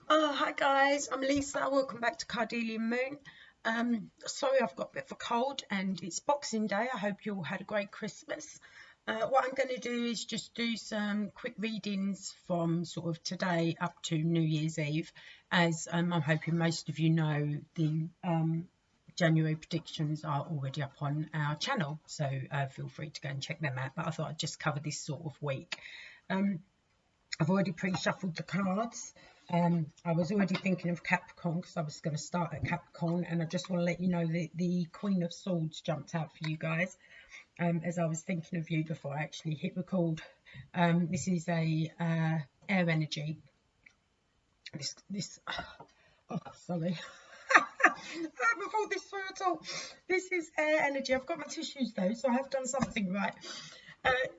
Hi guys, I'm Lisa. Welcome back to Cardelian Moon. Sorry I've got a bit of a cold and it's Boxing Day. I hope you all had a great Christmas. What I'm going to do is just do some quick readings from sort of today up to New Year's Eve, as I'm hoping most of you know the January predictions are already up on our channel, so feel free to go and check them out. But I thought I'd just cover this sort of week. I've already pre-shuffled the cards. I was already thinking of Capricorn because I was going to start at Capricorn, and I just want to let you know that the Queen of Swords jumped out for you guys as I was thinking of you before I actually hit record. This is a air energy. Oh, sorry. I haven't thought this through at all. This is air energy. I've got my tissues though, so I have done something right.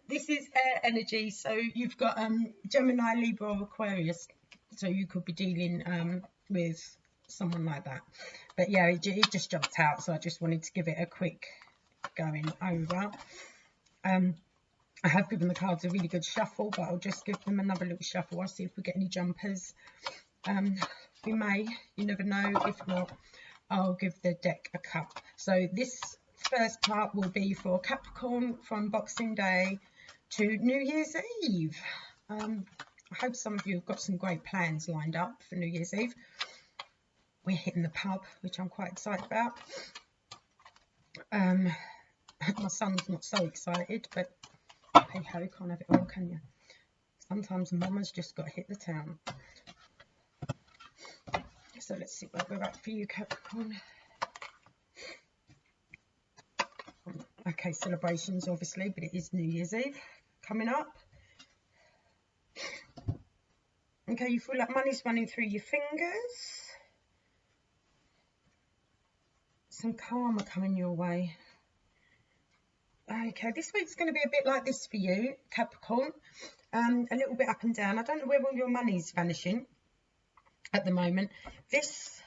This is air energy, so you've got Gemini, Libra or Aquarius, so you could be dealing with someone like that. But yeah, it just jumped out, so I just wanted to give it a quick going over. I have given the cards a really good shuffle, but I'll just give them another little shuffle. I'll see if we get any jumpers. We may, you never know. If not, I'll give the deck a cut. So this first part will be for Capricorn from Boxing Day to New Year's Eve. I hope some of you have got some great plans lined up for New Year's Eve. We're hitting the pub, which I'm quite excited about. My son's not so excited, but hey ho, can't have it all, can you? Sometimes mama's just got to hit the town. So let's see where we're at for you, Capricorn. Okay, celebrations obviously, but it is New Year's Eve coming up. Okay, you feel like money's running through your fingers. Some karma coming your way. Okay, this week's going to be a bit like this for you, Capricorn. A little bit up and down. I don't know where all your money's vanishing at the moment. This...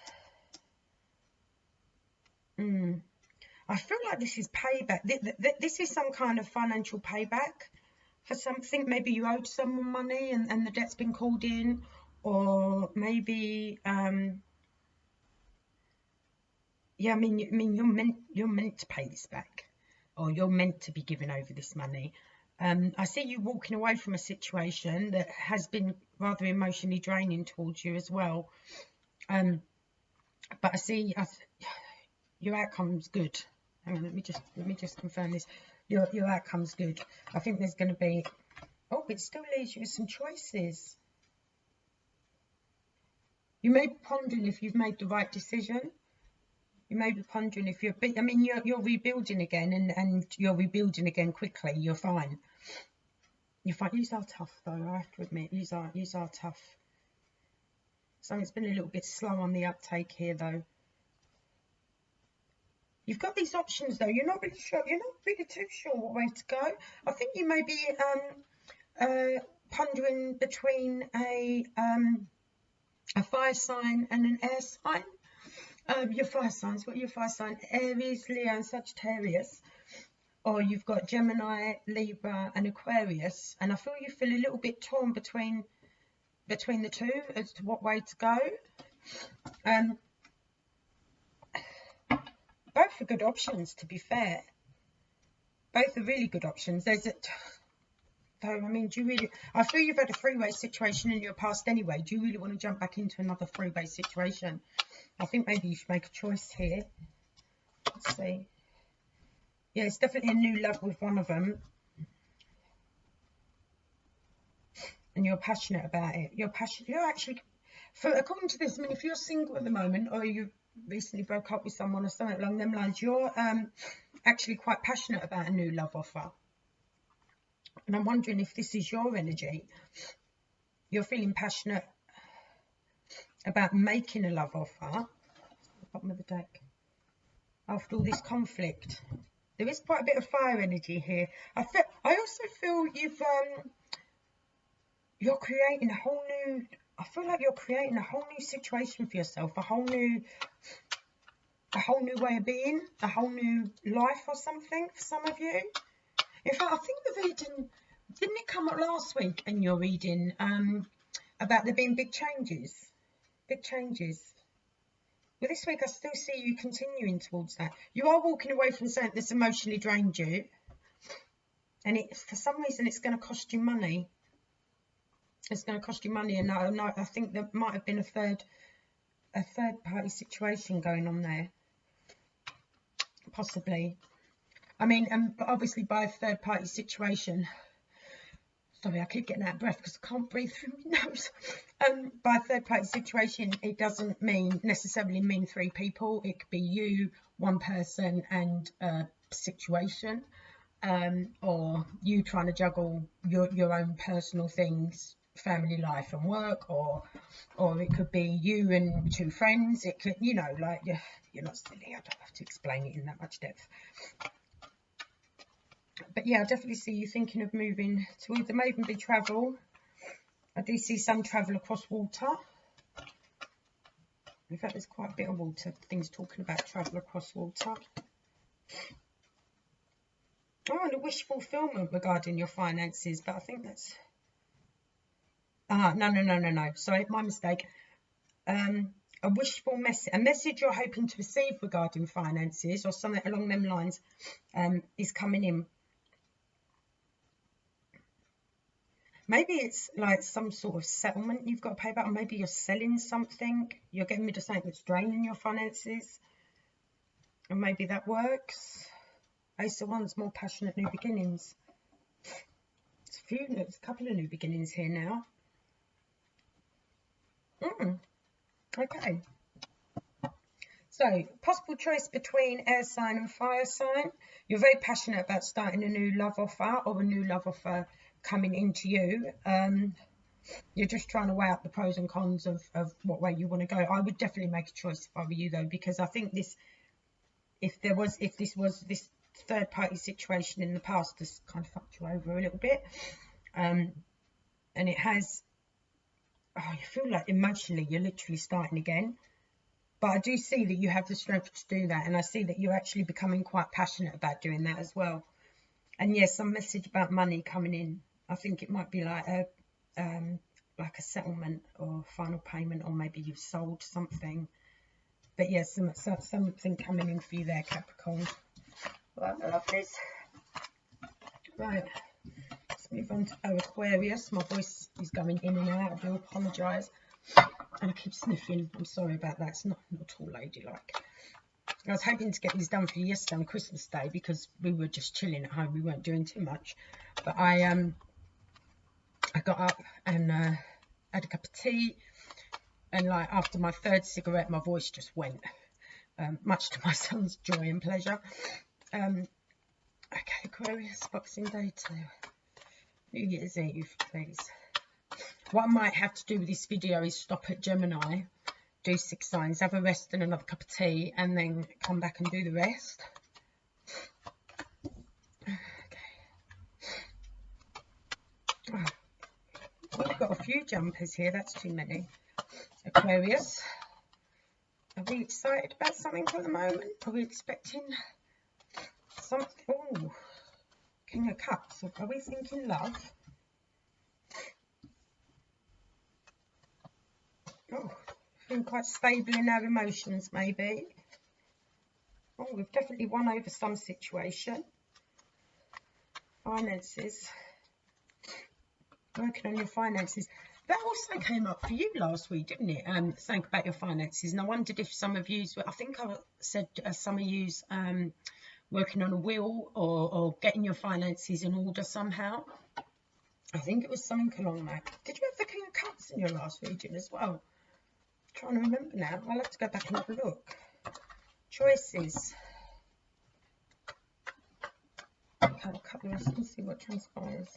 I feel like this is payback. This is some kind of financial payback for something. Maybe you owed someone money and the debt's been called in, or maybe yeah, I mean you're meant to pay this back, or you're meant to be giving over this money. I see you walking away from a situation that has been rather emotionally draining towards you as well. But I see your outcome's good. Hang on, let me just confirm this. Your outcome's good. I think there's going to be... Oh, it still leaves you with some choices. You may be pondering if you've made the right decision. You may be pondering if you're... I mean, you're rebuilding again, and you're rebuilding again quickly. You're fine. You're fine. Yous are tough, though, I have to admit. Yous are tough. So it's been a little bit slow on the uptake here, though. You've got these options though. You're not really sure. You're not really too sure what way to go. I think you may be pondering between a fire sign and an air sign. Your fire signs. What are your fire sign? Aries, Leo, and Sagittarius. Or you've got Gemini, Libra, and Aquarius. And I feel you feel a little bit torn between the two as to what way to go. Both are good options, to be fair. Both are really good options. Though, I mean, do you really... I feel you've had a three-way situation in your past anyway. Do you really want to jump back into another three-way situation? I think maybe you should make a choice here. Let's see. Yeah, it's definitely a new love with one of them. And you're passionate about it. You're actually... according to this, I mean, if you're single at the moment, or you recently broke up with someone or something along them lines, you're actually quite passionate about a new love offer. And I'm wondering if this is your energy. You're feeling passionate about making a love offer. Bottom of the deck. After all this conflict, there is quite a bit of fire energy here. I also feel you're creating a whole new... I feel like you're creating a whole new situation for yourself, a whole new way of being, a whole new life or something for some of you. In fact, I think the reading, didn't it come up last week in your reading about there being big changes? big changes. Well, this week I still see you continuing towards that. You are walking away from something that's emotionally drained you, and for some reason it's going to cost you money. It's going to cost you money, and I think there might have been a third party situation going on there, possibly. I mean, but obviously by a third party situation, sorry, I keep getting out of breath because I can't breathe through my nose. By a third party situation, it doesn't necessarily mean 3 people. It could be you, one person, and a situation, or you trying to juggle your own personal things, family life and work, or it could be you and 2 friends. It could, you know, like, you're not silly. I don't have to explain it in that much depth. But yeah, I definitely see you thinking of moving to, there may even be travel. I do see some travel across water. In fact, there's quite a bit of water things talking about travel across water. Oh, and a wish fulfillment regarding your finances, but I think that's... no. Sorry, my mistake. A wishful message, a message you're hoping to receive regarding finances or something along them lines is coming in. Maybe it's like some sort of settlement you've got to pay back, or maybe you're selling something. You're getting rid of something that's draining your finances, and maybe that works. Ace of Wands, more passionate new beginnings. There's a couple of new beginnings here now. Okay. So, possible choice between air sign and fire sign. You're very passionate about starting a new love offer, or a new love offer coming into you. You're just trying to weigh up the pros and cons of what way you want to go. I would definitely make a choice if I were you, though, because I think this, if this was this third party situation in the past, this kind of fucked you over a little bit, and it has. Oh, you feel like emotionally you're literally starting again. But I do see that you have the strength to do that, and I see that you're actually becoming quite passionate about doing that as well. And yes, some message about money coming in. I think it might be like a settlement or final payment, or maybe you've sold something. But yes, something coming in for you there, Capricorn. Right, I love this. Right, let's move on to Aquarius. My voice is going in and out. I do apologise. And I keep sniffing. I'm sorry about that. It's not at all ladylike. I was hoping to get these done for you yesterday on Christmas Day, because we were just chilling at home. We weren't doing too much. But I got up and had a cup of tea. And like after my 3rd cigarette, my voice just went. Much to my son's joy and pleasure. Okay, Aquarius, Boxing Day to New Year's Eve, please. What I might have to do with this video is stop at Gemini, do 6 signs, have a rest and another cup of tea, and then come back and do the rest. Okay. Oh, we've got a few jumpers here, that's too many. Aquarius, are we excited about something at the moment? Are we expecting something? Oh, King of Cups, are we thinking love? Oh, feeling quite stable in our emotions, maybe. Oh, we've definitely won over some situation. Finances. Working on your finances. That also came up for you last week, didn't it? Something about your finances. And I wondered if some of you, I think I said some of you working on a will, or getting your finances in order somehow. I think it was something along that. Did you have the King of Cups in your last reading as well? Trying to remember now. I'll have to go back and have a look. Choices. Okay, a couple of us. Let's see what transpires.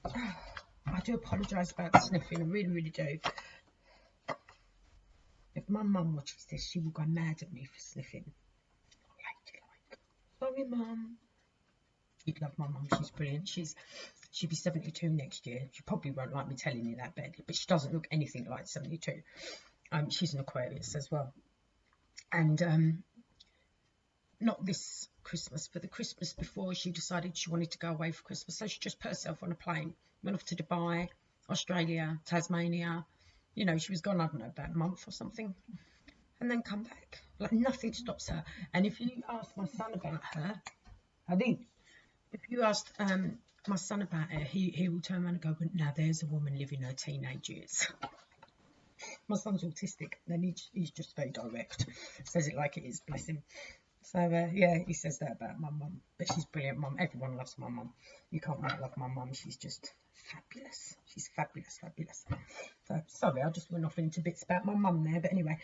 I do apologise about the sniffing. I really, really do. If my mum watches this, she will go mad at me for sniffing. Sorry, Mum. You'd love my mum. She's brilliant. She'll be 72 next year. She probably won't like me telling you that, but she doesn't look anything like 72. She's an Aquarius as well. And not this Christmas, but the Christmas before, she decided she wanted to go away for Christmas. So she just put herself on a plane, went off to Dubai, Australia, Tasmania. You know, she was gone, I don't know, about a month or something, and then come back. Like, nothing stops her. And if you ask my son about her, I think if you asked my son about her, he will turn around and go, now there's a woman living her teenage years. My son's autistic, and he's just very direct. Says it like it is, bless him. So, yeah, he says that about my mum. But she's brilliant, mum. Everyone loves my mum. You can't not love my mum. She's just fabulous. She's fabulous, fabulous. So, sorry, I just went off into bits about my mum there. But anyway,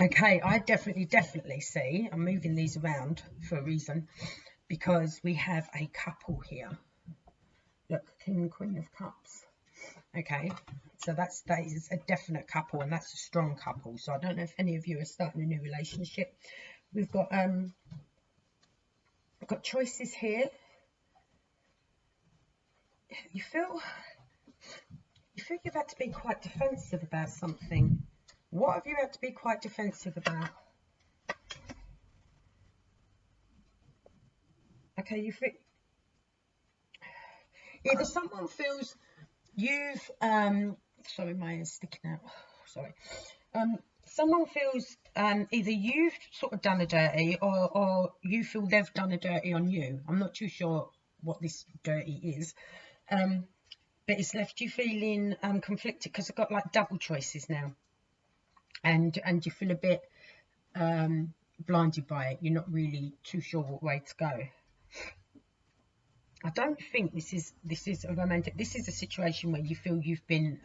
okay, I definitely see, I'm moving these around for a reason, because we have a couple here. Look, King and Queen of Cups. Okay, so that is a definite couple, and that's a strong couple. So I don't know if any of you are starting a new relationship. We've got choices here. You feel you've had to be quite defensive about something. What have you had to be quite defensive about? Okay, you feel either someone feels you've sorry, my ear's sticking out. Sorry. Someone feels either you've sort of done a dirty, or you feel they've done a dirty on you. I'm not too sure what this dirty is, but it's left you feeling conflicted, because I've got like double choices now, and you feel a bit blinded by it. You're not really too sure what way to go. I don't think this is a romantic. This is a situation where you feel you've been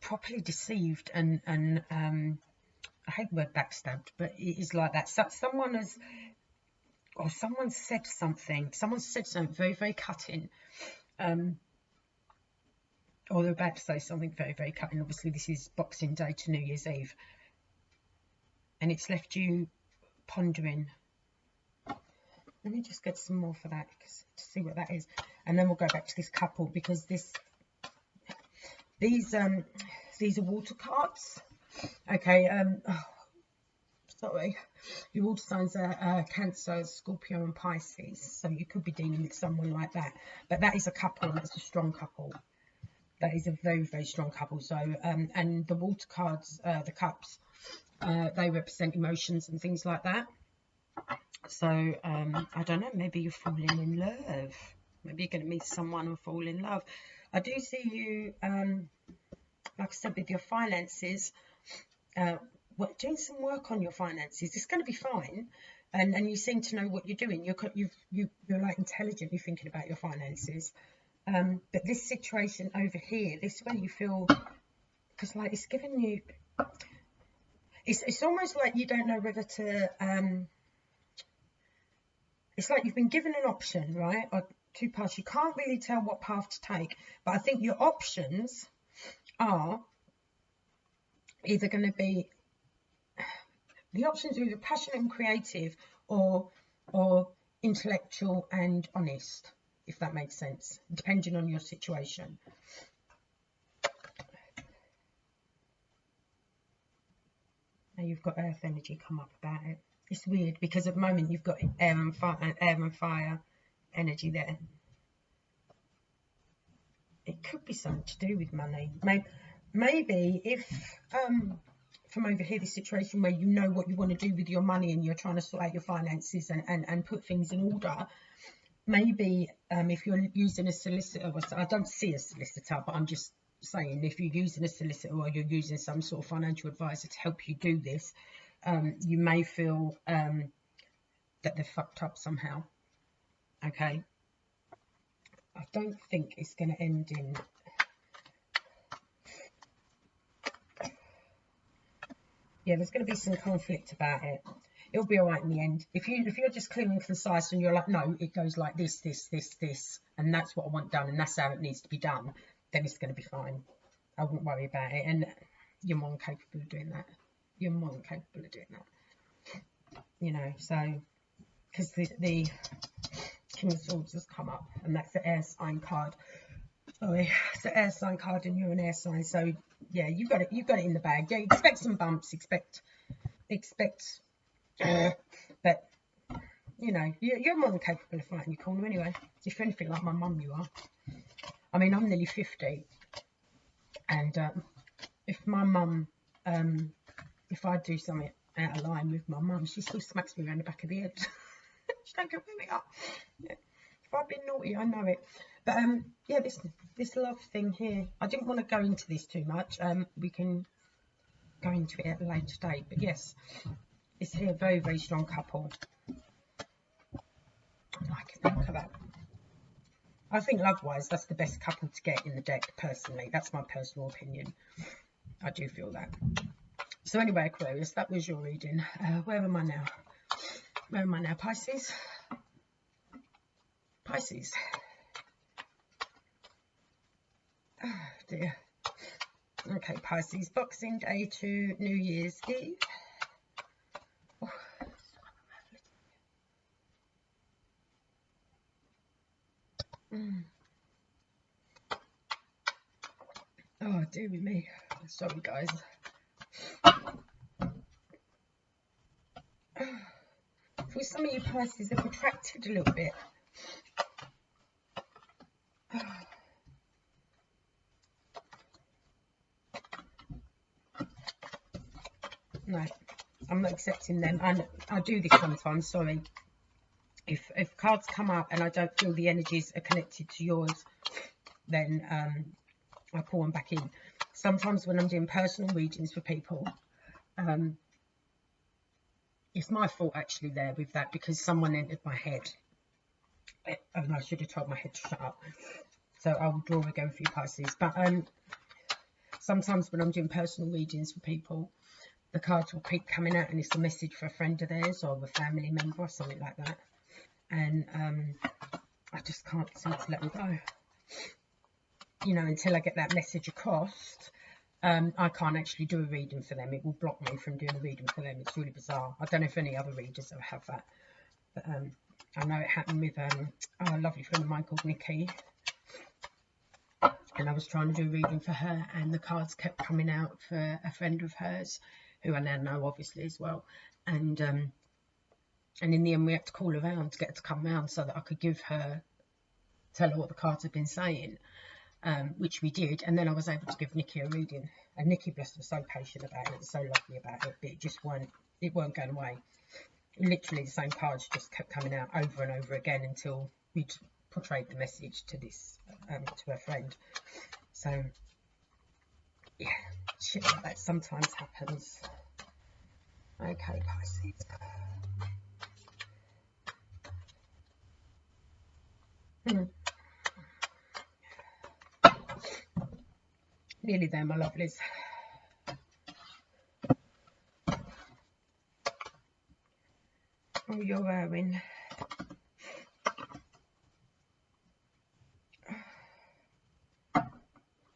properly deceived, and I hate the word backstabbed, but it is like that. So someone has, or someone said something. Someone said something very, very cutting, or they're about to say something very, very cutting. Obviously, this is Boxing Day to New Year's Eve, and it's left you pondering. Let me just get some more for that, to see what that is, and then we'll go back to this couple, because these are water cards. Okay, sorry, your water signs are Cancer, Scorpio and Pisces, so you could be dealing with someone like that. But that is a couple, and that's a strong couple. That is a very, very strong couple. So and the water cards, the cups, they represent emotions and things like that. So I don't know, maybe you're falling in love. Maybe you're going to meet someone and fall in love. I do see you, like I said, with your finances, doing some work on your finances. It's going to be fine, and you seem to know what you're doing. You're like intelligently thinking about your finances. But this situation over here, this way you feel, because like it's giving you, it's almost like you don't know whether to. It's like you've been given an option, right, or two paths. You can't really tell what path to take, but I think your options are either going to be, the options are either passionate and creative, or intellectual and honest, if that makes sense, depending on your situation. Now you've got earth energy come up about it. It's weird, because at the moment you've got air and fire energy there. It could be something to do with money. Maybe if from over here, this situation where you know what you want to do with your money, and you're trying to sort out your finances and put things in order. Maybe if you're using a solicitor, I don't see a solicitor, but I'm just saying, if you're using a solicitor, or you're using some sort of financial advisor to help you do this, you may feel that they're fucked up somehow. Okay, I don't think it's going to end in, yeah, there's going to be some conflict about it. It'll be all right in the end. If you're just clear and concise, and you're like, no, it goes like this, and that's what I want done, and that's how it needs to be done, then it's going to be fine. I wouldn't worry about it, and you're more than capable of doing that. You're more than capable of doing that. You know, so, because the King of Swords has come up, and that's the air sign card. Sorry, it's the air sign card, and you're an air sign, so yeah, you've got it in the bag. Yeah, expect some bumps, expect but you know, you're more than capable of fighting your corner anyway. If anything like my mum, you are. I mean, I'm nearly 50, and if my mum, if I do something out of line with my mum, she still smacks me around the back of the head. She don't get me up. Yeah. If I've been naughty, I know it. But yeah, this love thing here, I didn't want to go into this too much. We can go into it at a later date. But yes, it's here, very, very strong couple. I can think of that. I think love-wise, that's the best couple to get in the deck, personally. That's my personal opinion. I do feel that. So anyway, Aquarius, that was your reading. Where am I now? Where am I now? Pisces? Pisces. Oh, dear. Okay, Pisces. Boxing Day to New Year's Eve. Oh, oh, dear with me. Sorry, guys. For some of you Pisces, they're protracted a little bit. No, I'm not accepting them. And I do this sometimes, sorry. If cards come up and I don't feel the energies are connected to yours, then I pull them back in. Sometimes when I'm doing personal readings for people, it's my fault actually there with that, because someone entered my head. And I should have told my head to shut up. So I'll draw again for you Pisces. But sometimes when I'm doing personal readings for people, the cards will keep coming out and it's a message for a friend of theirs or a family member or something like that. And I just can't seem to let them go. You know, until I get that message across, I can't actually do a reading for them. It will block me from doing a reading for them. It's really bizarre. I don't know if any other readers ever have that. But I know it happened with a lovely friend of mine called Nikki. And I was trying to do a reading for her, and the cards kept coming out for a friend of hers, who I now know obviously as well. And in the end we had to call around to get her to come round so that I could tell her what the cards had been saying, which we did. And then I was able to give Nikki a reading. And Nikki, bless her, was so patient about it, so lovely about it, but it weren't going away. Literally the same cards just kept coming out over and over again until we'd portrayed the message to this to her friend. So yeah, shit like that sometimes happens. Okay, Pisces. Nearly there, my lovelies. Oh, you're wearing.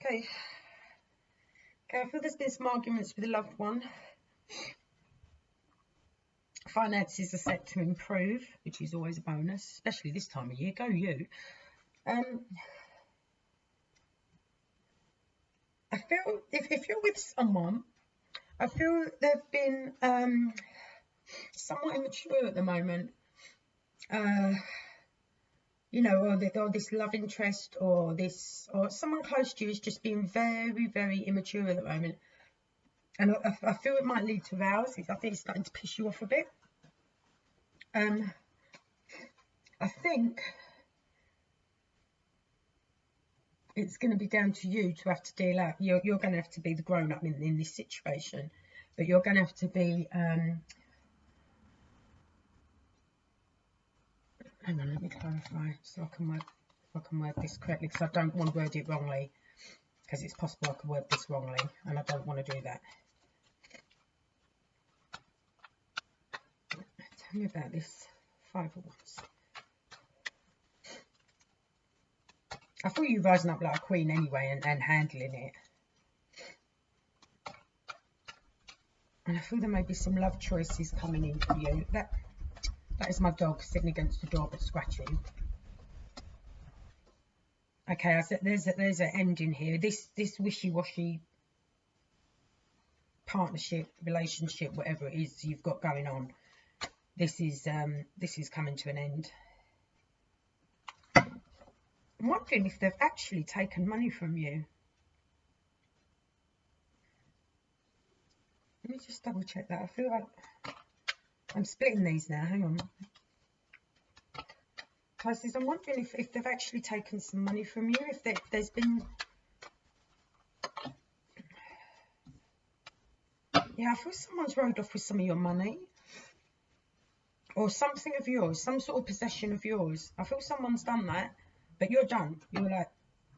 Okay. I feel there's been some arguments with a loved one. Finances are set to improve, which is always a bonus, especially this time of year. Go you. I feel if you're with someone, I feel they've been somewhat immature at the moment. You know, or this love interest, or someone close to you is just being very, very immature at the moment. And I feel it might lead to vows. I think it's starting to piss you off a bit. I think it's going to be down to you to have to deal out. You're going to have to be the grown-up in this situation, but you're going to have to be. Hang on, let me clarify so I can word this correctly, because I don't want to word it wrongly, because it's possible I could word this wrongly, and I don't want to do that. Tell me about this 5 of Wands. I thought you rising up like a queen anyway and handling it. And I feel there may be some love choices coming in for you. That is my dog sitting against the door but scratching. Okay, I said there's an ending here. This wishy-washy partnership, relationship, whatever it is you've got going on, this is coming to an end. I'm wondering if they've actually taken money from you. Let me just double check that. I feel like I'm splitting these now. Hang on. Pisces, I'm wondering if they've actually taken some money from you. If there's been... Yeah, I feel someone's rode off with some of your money. Or something of yours. Some sort of possession of yours. I feel someone's done that. But you're done. You're like,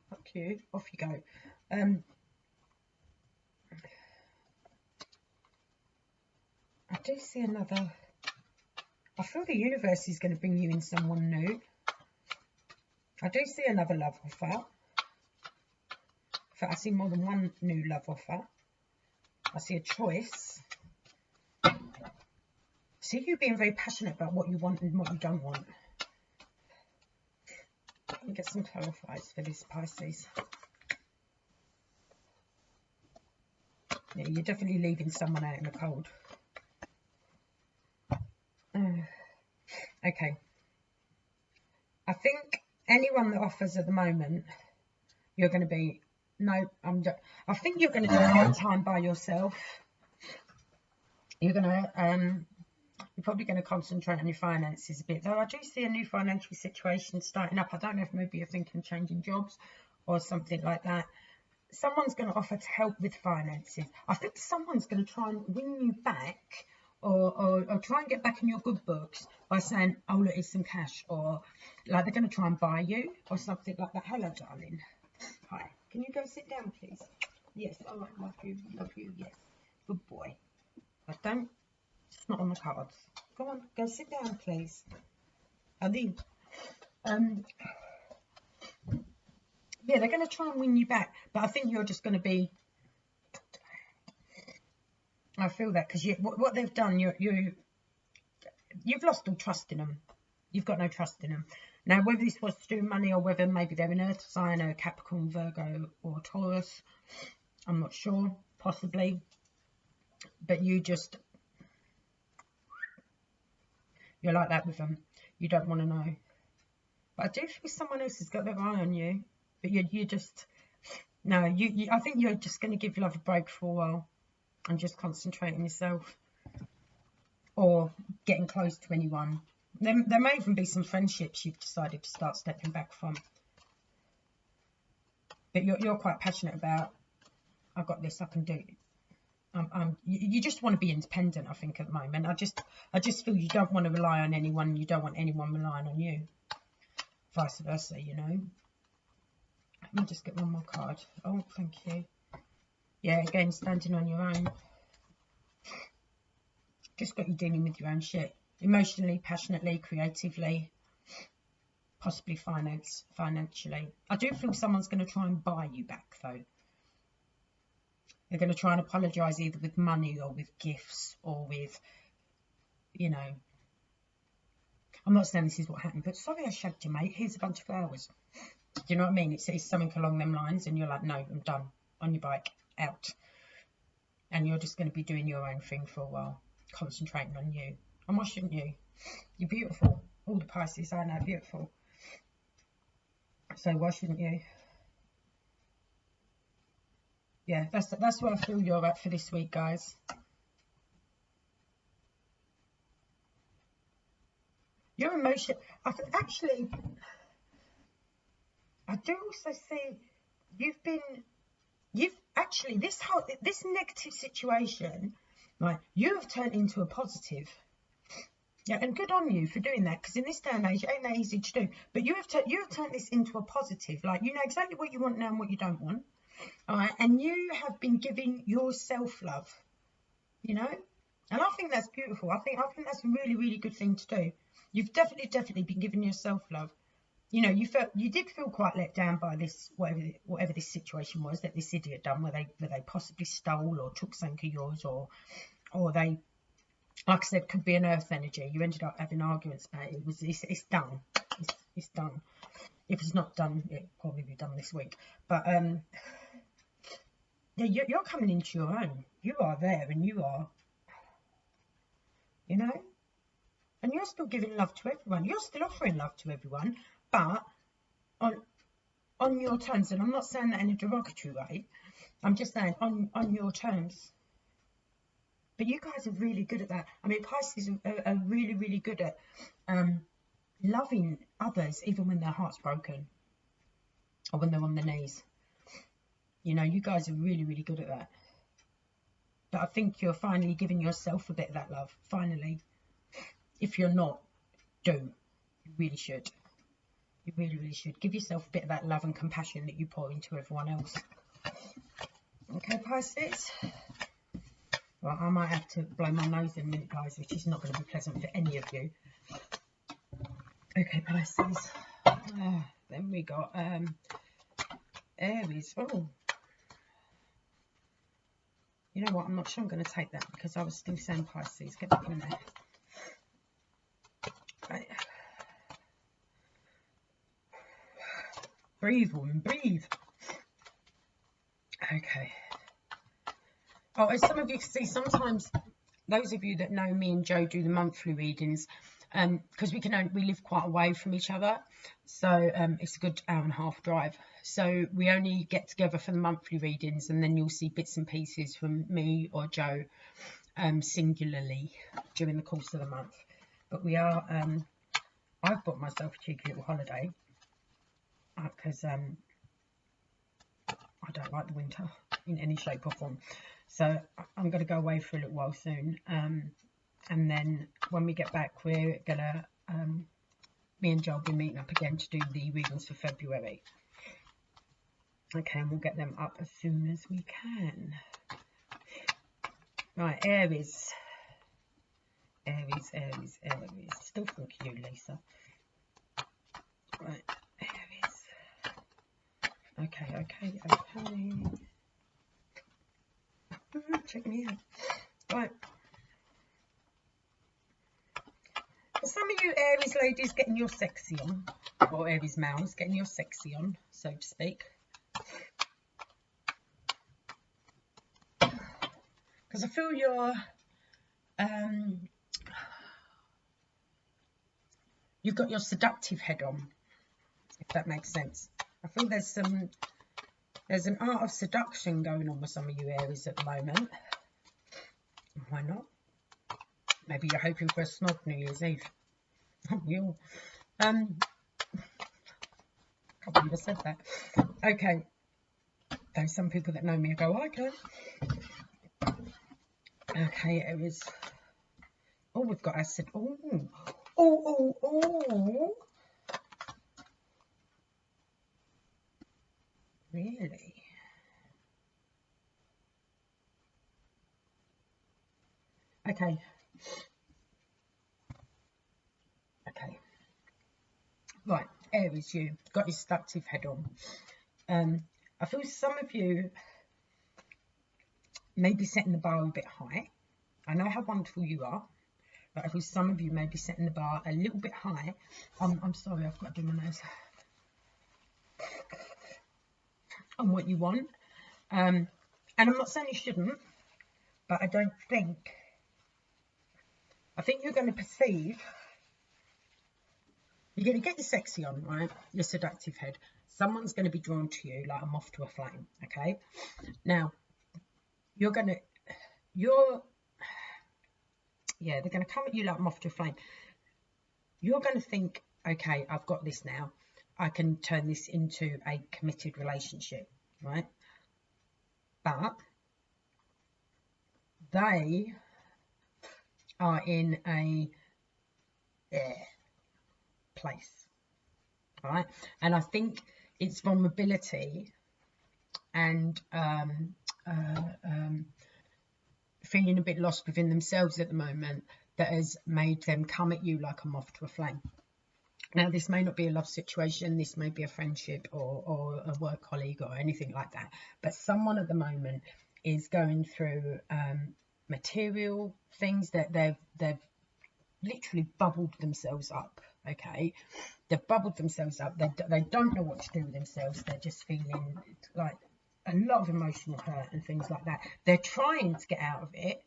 fuck you. Off you go. I do see another... I feel the universe is going to bring you in someone new. I do see another love offer. In fact, I see more than one new love offer. I see a choice. I see you being very passionate about what you want and what you don't want. Let me get some clarifiers for this, Pisces. Yeah, you're definitely leaving someone out in the cold. Okay. I think anyone that offers at the moment, you're going to be, no, I think you're going to do a bit of time by yourself. You're going to, you're probably going to concentrate on your finances a bit. Though I do see a new financial situation starting up. I don't know if maybe you're thinking of changing jobs or something like that. Someone's going to offer to help with finances. I think someone's going to try and win you back or try and get back in your good books by saying, oh, look, here's some cash. Or like they're going to try and buy you or something like that. Hello, darling. Hi. Can you go sit down, please? Yes. All right. Love you. Love you. Yes. Good boy. But don't. It's not on the cards. Go on. Go sit down, please. Ali. Yeah, they're going to try and win you back. But I think you're just going to be... I feel that because what they've done, you've lost all trust in them. You've got no trust in them. Now, whether this was to do with money or whether maybe they're an Earth sign or Capricorn, Virgo or Taurus, I'm not sure, possibly. But you're like that with them. You don't want to know. But I do feel someone else has got their eye on you. But you just, no, I think you're just going to give love a break for a while. And just concentrate on yourself or getting close to anyone. There may even be some friendships you've decided to start stepping back from. But you're quite passionate about, I've got this, I can do it. You just want to be independent, I think, at the moment. I just feel you don't want to rely on anyone. You don't want anyone relying on you. Vice versa, you know. Let me just get one more card. Oh, thank you. Yeah, again, standing on your own. Just got you dealing with your own shit. Emotionally, passionately, creatively, possibly financially. I do feel someone's going to try and buy you back, though. They're going to try and apologise either with money or with gifts or with, you know. I'm not saying this is what happened, but sorry I shagged you, mate. Here's a bunch of flowers. Do you know what I mean? It's something along them lines, and you're like, no, I'm done. On your bike. Out. And you're just going to be doing your own thing for a while, concentrating on you. And why shouldn't you? You're beautiful. All the Pisces I know are beautiful. So why shouldn't you? Yeah, that's where I feel you're at for this week, guys. Your emotion, actually, I do also see you've actually, this negative situation, right, you have turned into a positive. Yeah, and good on you for doing that, because in this day and age, it ain't that easy to do. But you have turned this into a positive. Like, you know exactly what you want now and what you don't want. All right, and you have been giving yourself love, you know, and I think that's beautiful. I think that's a really, really good thing to do. You've definitely been giving yourself love. You know, you did feel quite let down by this, whatever this situation was that this idiot done, where they possibly stole or took something of yours, or they, like I said, could be an earth energy. You ended up having arguments about it. It's done. It's done. If it's not done, it'll probably be done this week. But yeah, you're coming into your own. You are there, and you are, you know. And you're still giving love to everyone. You're still offering love to everyone, but on your terms. And I'm not saying that in a derogatory way. I'm just saying on your terms. But you guys are really good at that. I mean, Pisces are really, really good at loving others, even when their heart's broken or when they're on their knees. You know, you guys are really, really good at that. But I think you're finally giving yourself a bit of that love. Finally. If you're not, do. You really should. You really, really should. Give yourself a bit of that love and compassion that you pour into everyone else. Okay, Pisces. Well, I might have to blow my nose in a minute, guys, which is not going to be pleasant for any of you. Okay, Pisces. Then we got Aries. Oh. You know what? I'm not sure I'm going to take that because I was still saying Pisces. Get back in there. Right. Breathe, woman, breathe. Okay. Oh, as some of you can see, sometimes those of you that know me and Joe do the monthly readings, because we live quite away from each other, so it's a good hour-and-a-half drive. So we only get together for the monthly readings, and then you'll see bits and pieces from me or Joe singularly during the course of the month. But we are, I've bought myself a cheeky little holiday because I don't like the winter in any shape or form. So I'm going to go away for a little while soon. And then when we get back, we're going to, me and Joe will be meeting up again to do the readings for February. Okay, and we'll get them up as soon as we can. Right, Aries. Aries. Still thinking you, Lisa. Right, Aries. Okay. Check me out. Right. For some of you Aries ladies getting your sexy on, or Aries males getting your sexy on, so to speak. Because I feel you've got your seductive head on, if that makes sense. I feel there's an art of seduction going on with some of you Aries at the moment. Why not? Maybe you're hoping for a snog New Year's Eve. We all. Can't believe I said that. Okay. There's some people that know me go, okay. Okay, Aries. Oh, we've got acid. Oh. Really? Okay. Right, Aries, you got your seductive head on. I feel some of you may be setting the bar a bit high. I know how wonderful you are, but I feel some of you may be setting the bar a little bit high. I'm sorry, I've got to do my nose. On what you want. And I'm not saying you shouldn't, but I think you're going to perceive, you're going to get your sexy on, right? Your seductive head. Someone's going to be drawn to you like a moth to a flame, okay? Now, they're going to come at you like a moth to a flame. You're going to think, okay, I've got this now. I can turn this into a committed relationship, right? But they are in a place, right? And I think it's vulnerability and feeling a bit lost within themselves at the moment that has made them come at you like a moth to a flame. Now, this may not be a love situation, this may be a friendship or a work colleague or anything like that, but someone at the moment is going through material things that they've literally bubbled themselves up, okay? They've bubbled themselves up, they don't know what to do with themselves, they're just feeling like a lot of emotional hurt and things like that. They're trying to get out of it,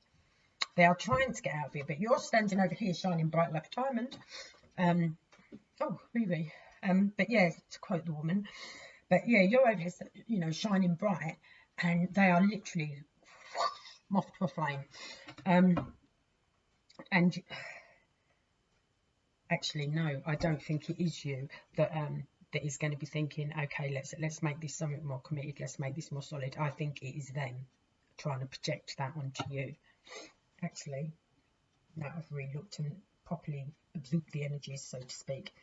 They are trying to get out of it, but you're standing over here shining bright like a diamond. Oh, really? But yeah, to quote the woman, but yeah, you're over here, you know, shining bright, and they are literally moth to a flame. And actually, no, I don't think it is you that that is going to be thinking, okay, let's make this something more committed, let's make this more solid. I think it is them trying to project that onto you. Actually, now I've really looked and properly absorbed the energies, so to speak.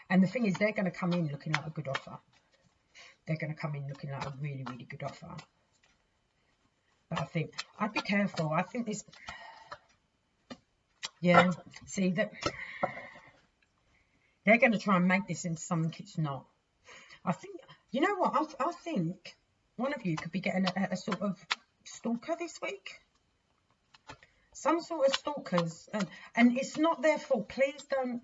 And the thing is, they're going to come in looking like a good offer. They're going to come in looking like a really, really good offer. But I think I'd be careful. I think this, yeah, see that they're going to try and make this into something it's not. I think, you know what, I think one of you could be getting a sort of stalker this week. Some sort of stalkers, and it's not their fault. Please don't.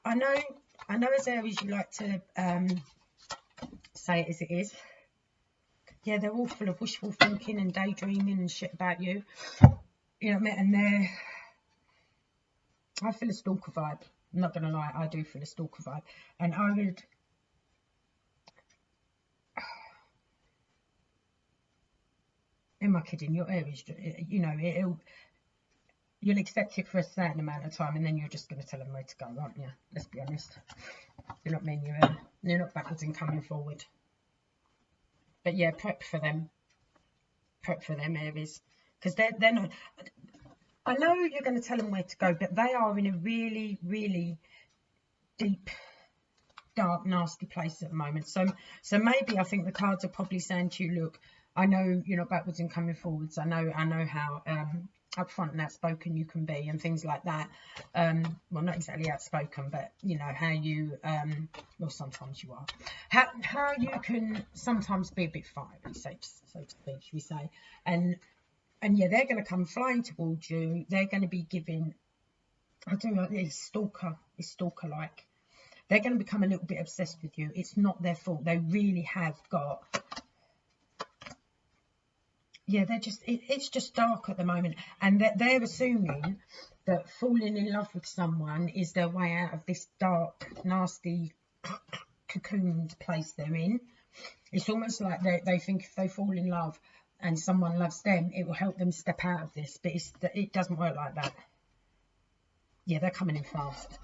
I know as Aries you like to say it as it is. Yeah, they're all full of wishful thinking and daydreaming and shit about you. You know what I mean? And I feel a stalker vibe. I'm not gonna lie, I do feel a stalker vibe, and I would. Am I kidding? Your Aries, you know, you'll accept it for a certain amount of time, and then you're just going to tell them where to go, aren't you? Let's be honest. You know what I mean? You're not backwards and coming forward. But yeah, prep for them. Prep for them, Aries, because they're not. I know you're going to tell them where to go, but they are in a really, really deep, dark, nasty place at the moment. So maybe I think the cards are probably saying to you, look, I know you're not backwards and coming forwards. I know how upfront and outspoken you can be and things like that. Well, not exactly outspoken, but you know how you well, sometimes you are. How you can sometimes be a bit fiery, so to speak, should we say? And yeah, they're going to come flying towards you. They're going to be giving, I don't know, it's stalker-like. They're going to become a little bit obsessed with you. It's not their fault. They really have got. Yeah, it's just dark at the moment, and they're assuming that falling in love with someone is their way out of this dark, nasty, cocooned place they're in. It's almost like they think if they fall in love and someone loves them, it will help them step out of this, but it doesn't work like that. Yeah, they're coming in fast.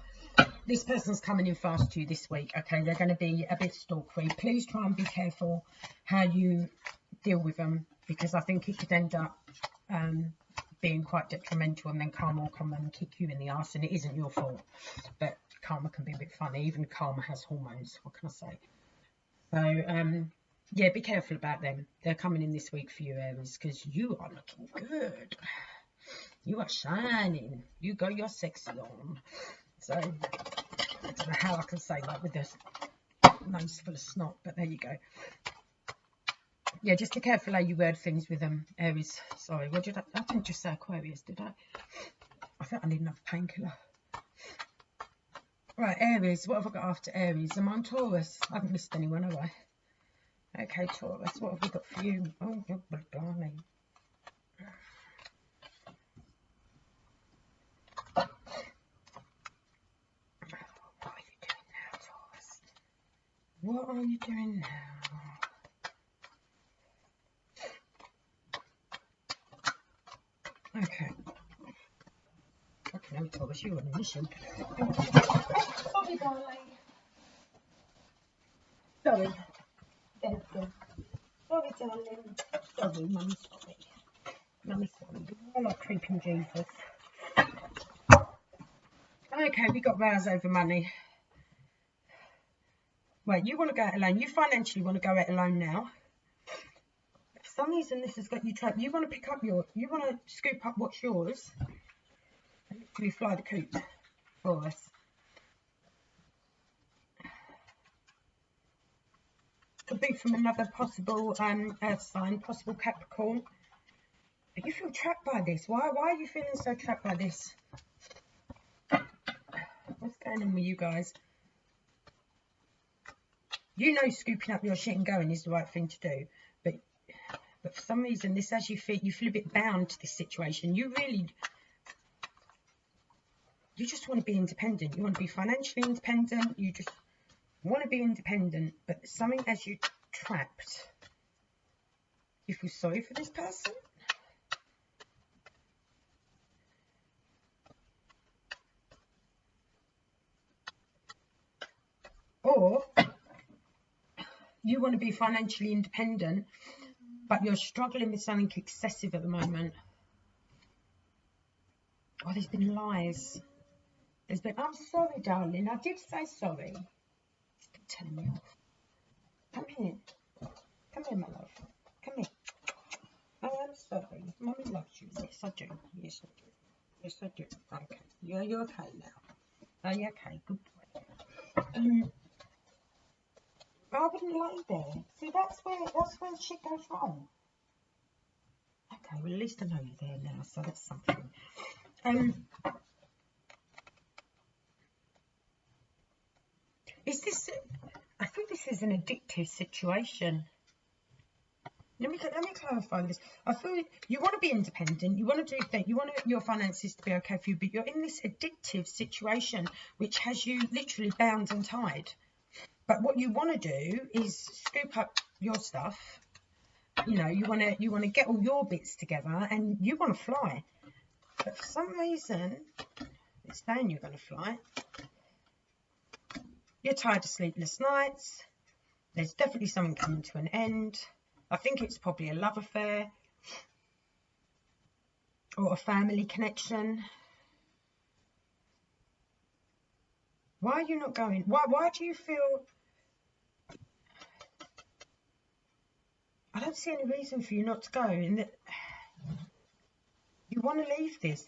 This person's coming in fast to you this week, okay? They're going to be a bit stalkery. Please try and be careful how you deal with them, because I think it could end up being quite detrimental, and then karma will come and kick you in the arse, and it isn't your fault. But karma can be a bit funny. Even karma has hormones, what can I say? So, yeah, be careful about them. They're coming in this week for you, Aries, because you are looking good. You are shining. You got your sexy on. So, I don't know how I can say that with this nose full of snot, but there you go. Yeah, just be careful how you word things with them, Aries. Sorry, what did I didn't just say Aquarius, did I? I thought I need another painkiller. Right, Aries, what have I got after Aries? I'm on Taurus. I haven't missed anyone, have I? Okay, Taurus, what have we got for you? Oh, blimey. What are you doing now? Okay. Okay, Taurus, you're on a mission. Sorry, darling. Sorry. There we go. Sorry, darling. Sorry, Mummy, sorry. Mummy, sorry. I like creeping Jesus. Okay, we got vows over money. Wait, you want to go it alone. You financially want to go it alone now. For some reason, this has got you trapped. You want to pick up you want to scoop up what's yours and literally fly the coop for us. Could be from another possible earth sign, possible Capricorn. But you feel trapped by this. Why are you feeling so trapped by this? What's going on with you guys? You know scooping up your shit and going is the right thing to do, but But for some reason, this, as you feel a bit bound to this situation. You just want to be independent. You want to be financially independent. You just want to be independent. But something as you trapped. You feel sorry for this person. Or you want to be financially independent, but you're struggling with something excessive at the moment. Oh, there's been lies. There's been, I'm sorry, darling. I did say sorry. Stop telling me off. Come here. Come here, my love. Come here. I am sorry. Mummy loves you. Yes, I do. Yes, I do. Yes, I do. Okay. You're okay now. Are you okay? Good boy. I wouldn't lay there. See, that's where shit goes wrong. Okay, well, at least I know you're there now, so that's something. Is this? I think this is an addictive situation. Let me clarify this. I feel you want to be independent. You want to do things. You want your finances to be okay for you, but you're in this addictive situation which has you literally bound and tied. But what you want to do is scoop up your stuff. You know, you want to get all your bits together, and you want to fly. But for some reason, it's saying you're going to fly. You're tired of sleepless nights. There's definitely something coming to an end. I think it's probably a love affair or a family connection. Why are you not going? Why do you feel? I don't see any reason for you not to go. In that you want to leave this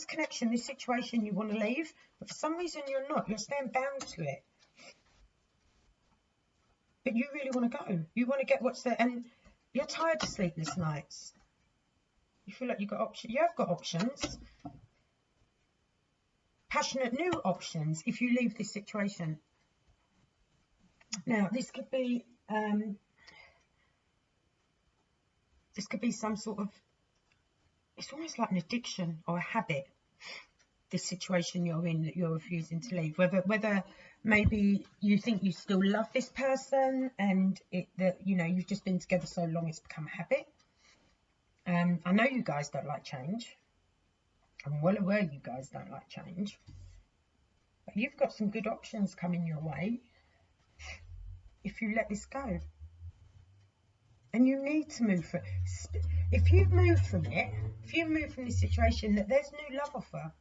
connection, this situation. You want to leave, but for some reason you're not. You're staying bound to it. But you really want to go. You want to get what's there, and you're tired of sleepless nights. You feel like you've got options. You have got options. Passionate new options if you leave this situation. Now, this could be some sort of, it's almost like an addiction or a habit, this situation you're in that you're refusing to leave. Whether maybe you think you still love this person and you've just been together so long it's become a habit. I know you guys don't like change. I'm well aware you guys don't like change. But you've got some good options coming your way if you let this go. And you need to move from it. If you move from it, if you move from this situation, that there's a new love offer.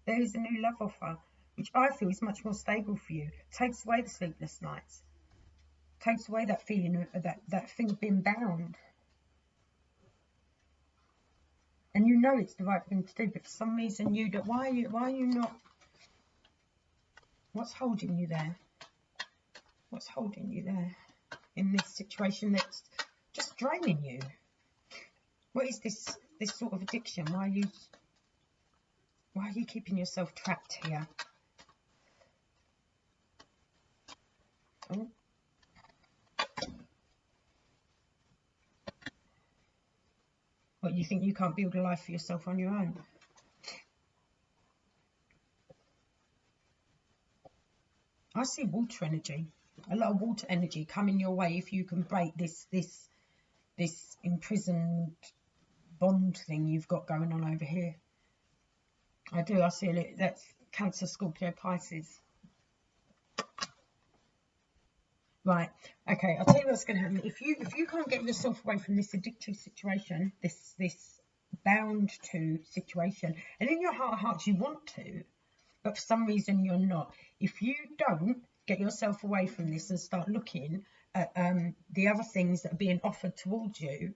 There is a new love offer, which I feel is much more stable for you. Takes away the sleepless nights. Takes away that feeling of that thing of being bound. And you know it's the right thing to do, but for some reason you don't. Why are you not? What's holding you there? What's holding you there in this situation that's just draining you? What is this sort of addiction? Why are you keeping yourself trapped here? Oh. What, you think you can't build a life for yourself on your own? I see water energy, a lot of water energy coming your way if you can break this imprisoned bond thing you've got going on over here. I do. I see it. That's Cancer, Scorpio, Pisces. Right. Okay. I'll tell you what's going to happen. If you can't get yourself away from this addictive situation, this bound to situation, and in your heart of hearts you want to, but for some reason you're not. If you don't get yourself away from this and start looking at the other things that are being offered towards you,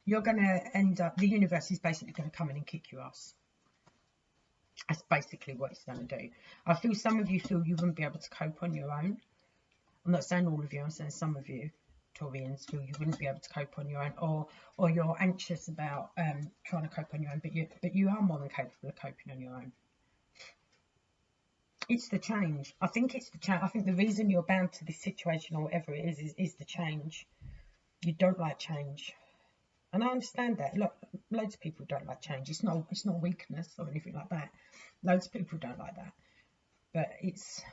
you're going to end up, the universe is basically going to come in and kick your ass. That's basically what it's going to do. I feel some of you feel you wouldn't be able to cope on your own. I'm not saying all of you, I'm saying some of you, Taurians, feel you wouldn't be able to cope on your own, or you're anxious about trying to cope on your own, but you are more than capable of coping on your own. It's the change. I think it's the change. I think the reason you're bound to this situation or whatever it is the change. You don't like change. And I understand that. Look, loads of people don't like change. It's not weakness or anything like that. Loads of people don't like that. But it's...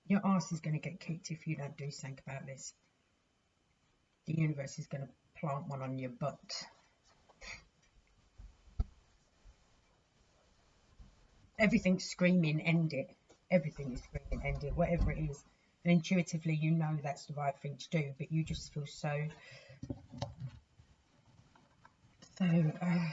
Your arse is going to get kicked if you don't do something about this. The universe is going to plant one on your butt. Everything's screaming, end it. Everything is screaming, end it, whatever it is. And intuitively, you know that's the right thing to do, but you just feel so... yeah,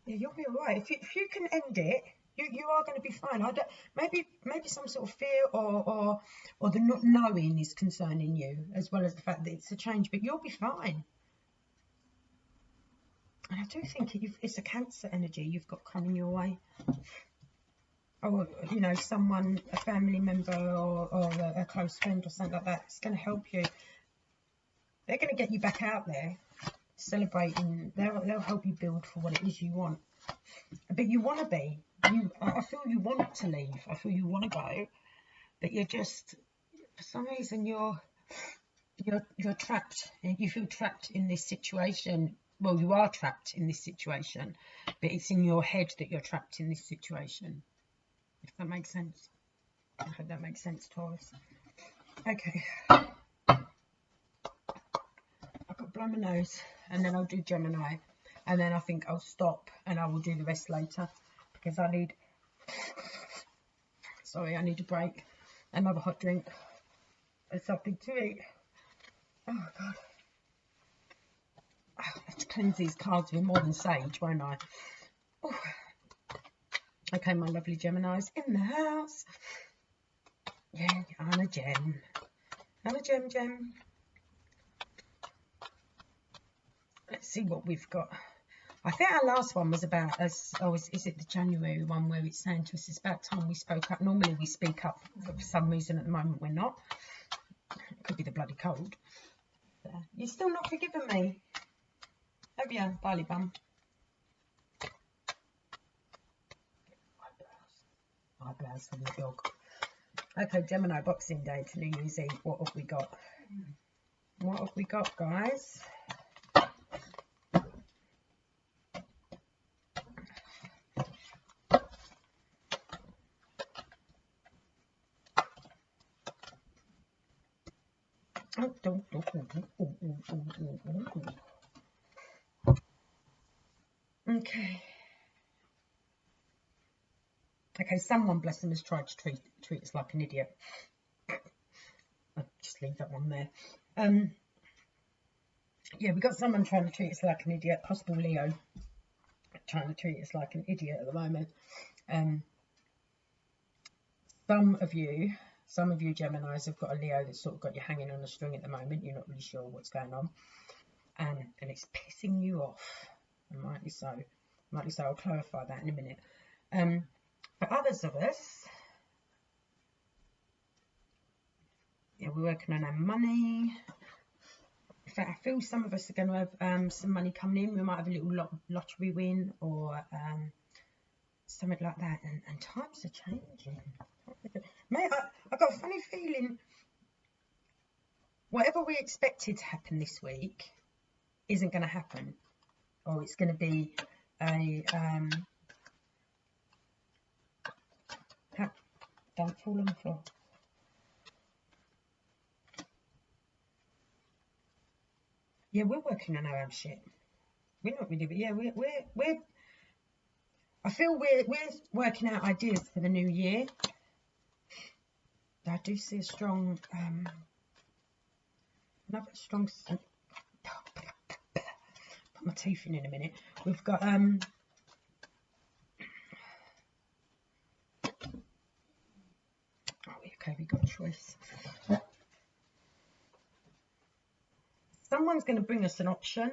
you'll be all right. If you can end it, you are going to be fine. I don't, maybe some sort of fear or the not knowing is concerning you, as well as the fact that it's a change, but you'll be fine. And I do think it's a Cancer energy you've got coming your way. Or, you know, someone, a family member or a close friend or something like that, is going to help you. They're going to get you back out there, celebrating. They'll help you build for what it is you want. But you want to be. I feel you want to leave. I feel you want to go. But you're just, for some reason, you're trapped. You feel trapped in this situation. Well, you are trapped in this situation, but it's in your head that you're trapped in this situation. If that makes sense. I hope that makes sense, Taurus. Okay. I've got to blow my nose, and then I'll do Gemini, and then I think I'll stop and I will do the rest later, because I need a break, another hot drink, and something to eat. Oh God. I have to cleanse these cards with more than sage, won't I? Oh. Okay, my lovely Geminis in the house. Yeah, I'm a gem. I'm a gem. Let's see what we've got. I think our last one was about us. Oh, is it the January one where it's saying to us it's about time we spoke up? Normally we speak up, but for some reason at the moment we're not. It could be the bloody cold. You're still not forgiving me, have you, Barley Bum? Eyebrows from the dog. Okay, Gemini Boxing Day to New Year's Eve. What have we got? What have we got, guys? Okay. Okay, someone, bless them, has tried to treat us like an idiot. I'll just leave that one there. Yeah, we've got someone trying to treat us like an idiot, possible Leo, trying to treat us like an idiot at the moment. Some of you Geminis have got a Leo that's sort of got you hanging on a string at the moment. You're not really sure what's going on, and it's pissing you off, and rightly so. I'll clarify that in a minute. For others of us, yeah, we're working on our money. In fact, I feel some of us are going to have some money coming in. We might have a little lottery win or something like that. And times are changing. Mate, I got a funny feeling whatever we expected to happen this week isn't going to happen. Or it's going to be a... don't fall on the floor. Yeah, we're working on our own shit. We're not really, but yeah, we're I feel we're working out ideas for the new year. I do see a strong, another strong, put my teeth in a minute. We've got, okay, we've got a choice. Someone's going to bring us an option.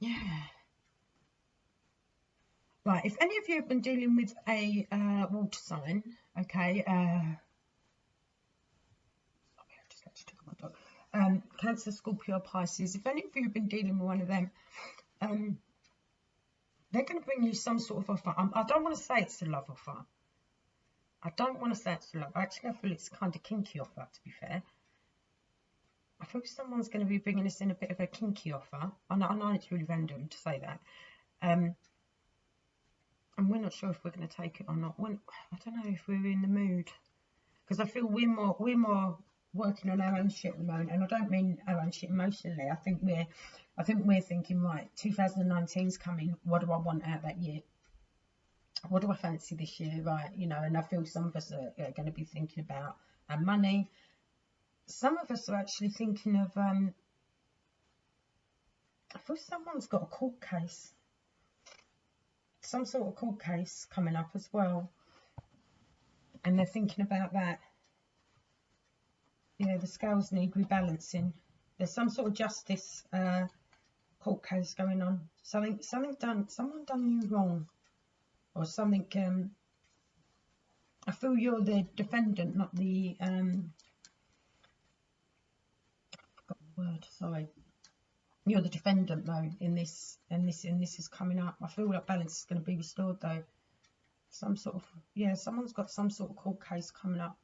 Yeah. Right, if any of you have been dealing with a water sign, okay, sorry, I just had to talk about my dog. Cancer, Scorpio, Pisces, if any of you have been dealing with one of them, they're going to bring you some sort of offer. I don't want to say it's a love offer, I don't want to say it's love. Actually, I feel it's kind of kinky offer, to be fair. I feel someone's going to be bringing us in a bit of a kinky offer. I know it's really random to say that. And we're not sure if we're going to take it or not. I don't know if we're in the mood. Because I feel we're more working on our own shit at the moment. And I don't mean our own shit emotionally. I think we're thinking, right, 2019's coming. What do I want out of that year? What do I fancy this year? Right, you know, and I feel some of us are going to be thinking about our money. Some of us are actually thinking of, I feel someone's got a court case. Some sort of court case coming up as well. And they're thinking about that. Yeah, the scales need rebalancing. There's some sort of justice court case going on. Someone done you wrong. Or something, I feel you're the defendant, not the, I forgot the word, sorry. You're the defendant though in this, and this is coming up. I feel like balance is going to be restored though. Some sort of, yeah, someone's got some sort of court case coming up.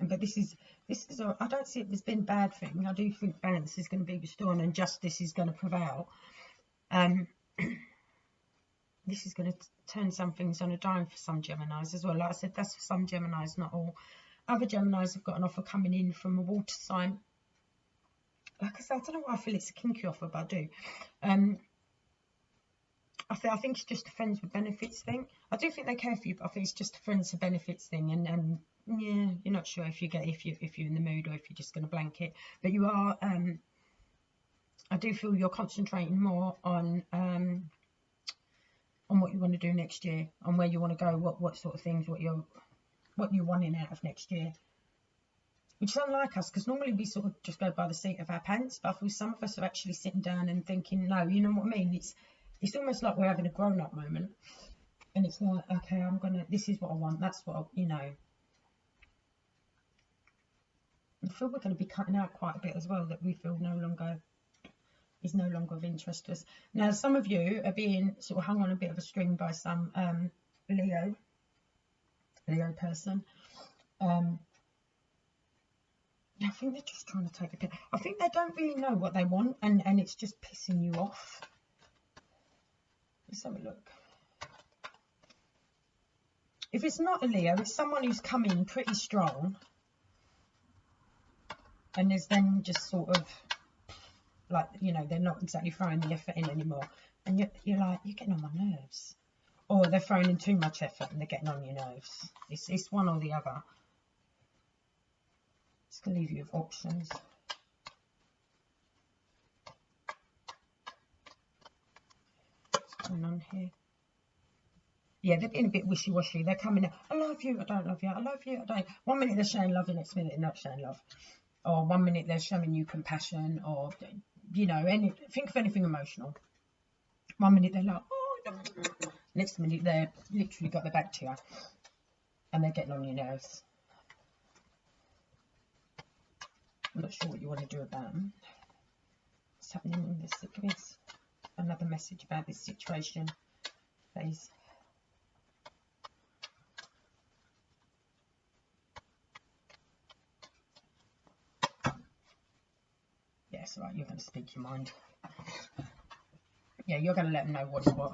But this is I don't see it as being a bad thing. I do think balance is going to be restored and justice is going to prevail. This is going to turn some things on a dime for some Geminis as well. Like I said, that's for some Geminis, not all. Other Geminis have got an offer coming in from a water sign. Like I said, I don't know why I feel it's a kinky offer, but I do. I think it's just a friends with benefits thing. I do think they care for you, but I think it's just a friends with benefits thing. And yeah, you're not sure if you're in the mood or if you're just going to blank it. But you are. I do feel you're concentrating more on what you want to do next year, on where you want to go, what sort of things, what you're wanting out of next year. Which is unlike us, because normally we sort of just go by the seat of our pants. But I feel some of us are actually sitting down and thinking, no, you know what I mean? It's almost like we're having a grown-up moment, and it's like, okay, this is what I want. That's what you know. I feel we're going to be cutting out quite a bit as well, that we feel is no longer of interest to us. Now, some of you are being sort of hung on a bit of a string by some Leo person. I think they're just trying to take a bit. I think they don't really know what they want, and it's just pissing you off. Let's have a look. If it's not a Leo, it's someone who's come in pretty strong, and is then just sort of like, you know, they're not exactly throwing the effort in anymore, and you're like, you're getting on my nerves. Or they're throwing in too much effort and they're getting on your nerves. It's one or the other. It's going to leave you with options. What's going on here? Yeah, they're being a bit wishy-washy. They're coming in, I love you, I don't love you, I love you, I don't. One minute they're showing love, the next minute they're not showing love. Or one minute they're showing you compassion, or, you know, think of anything emotional. One minute they're like, oh, next minute they're literally got their back to you. And they're getting on your nerves. I'm not sure what you want to do about them. What's happening in this? Give me another message about this situation, please. Yes, right, you're going to speak your mind. Yeah, you're going to let them know what's what.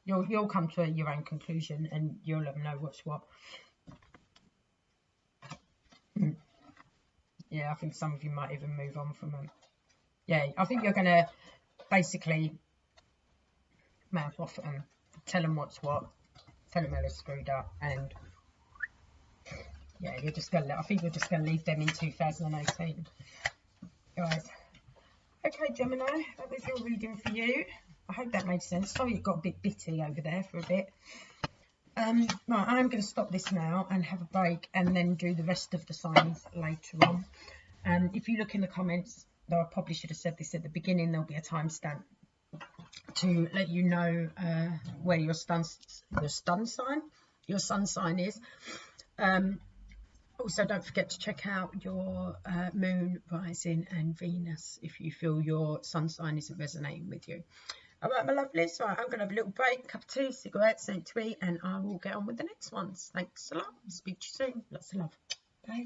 You'll come to your own conclusion and you'll let them know what's what. Yeah, I think some of you might even move on from them. Yeah, I think you're going to basically mouth off at them, tell them what's what, tell them how they're screwed up, and yeah, I think you're just going to leave them in 2018. Guys. Okay, Gemini, that was your reading for you. I hope that made sense. Sorry it got a bit bitty over there for a bit. Right, I'm going to stop this now and have a break and then do the rest of the signs later on. If you look in the comments, though I probably should have said this at the beginning, there'll be a timestamp to let you know where your sun sign is. Also, don't forget to check out your moon, rising and Venus if you feel your sun sign isn't resonating with you. All right, my lovelies. Right, I'm going to have a little break, cup of tea, cigarettes, something to eat, and I will get on with the next ones. Thanks a lot. Speak to you soon. Lots of love. Bye.